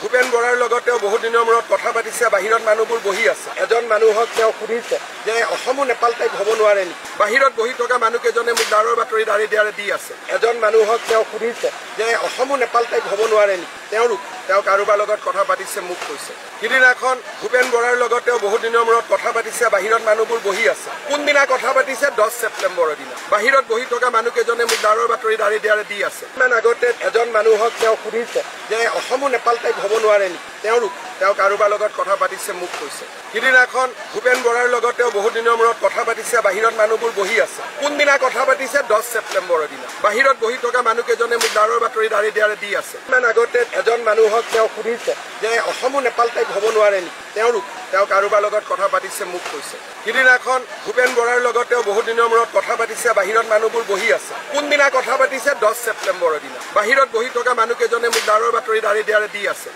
ভূপেন বৰাৰ লগত তেওঁ বহুত দিনৰ মূৰত কথা পাতিছে বাহিৰত মানুহবোৰ বহি আছে এজন মানুহক তেওঁ সুধিছে যে অসমো নেপাল টাইপ হ'ব নোৱাৰে নেকি বাহিৰত বহি থকা মানুহকেজনে মোক দাৰৰ বাতৰি দাঁৰে দি আছে এজন মানুহক তেওঁ সুধিছে যে অসমো নেপাল টাইপ হ'ব নোৱাৰে নেকি তেওঁ কাৰোবাৰ লগত কথা পাতিছে মোক কৈছে সিদিনাখন ভূপেন বৰাৰ লগত তেওঁ বহুত দিনৰ মূৰত কথা পাতিছে বাহিৰত মানুহবোৰ বহি আছে কোনদিনা কথা পাতিছে 10 ছেপ্টেম্বৰৰ দিনা বাহিৰত বহি থকা মানুহকেজনে মোক দাৰৰ বাতৰি দাঁৰে দি আছে ইমান আগতে এজন মানুহক তেওঁ সুধিছে যে অসমো নেপাল টাইপ হ'ব নোৱাৰে নেকি তেওঁ কাৰোবাৰ লগত কথা পাতিছে মোক কৈছে সিদিনাখন ভূপেন বৰাৰ লগত তেওঁ বহুত দিনৰ মূৰত কথা পাতিছে বাহিৰত মানুহবোৰ বহি আছে কোনদিনা কথা পাতিছে 10 ছেপ্টেম্বৰৰ দিনা বাহিৰত বহি থকা মানুহকেজনে মোক দাৰৰ বাতৰি দাঁৰে দি আছে ইমান আগতে এজন মানুহক তেওঁ সুধিছে যে অসমো নেপাল টাইপ হ'ব নোৱাৰে নেকি তেওঁ কাৰোবাৰ লগত কথা পাতিছে মোক কৈছে সিদিনাখন ভূপেন বৰাৰ লগত তেওঁ বহুত দিনৰ মূৰত কথা পাতিছে বাহিৰত মানুহবোৰ বহি আছে কোনদিনা কথা পাতিছে 10 ছেপ্টেম্বৰৰ দিনা বাহিৰত বহি থকা মানুহকেজনে মোক দাৰৰ বাতৰি দাঁৰে দি আছে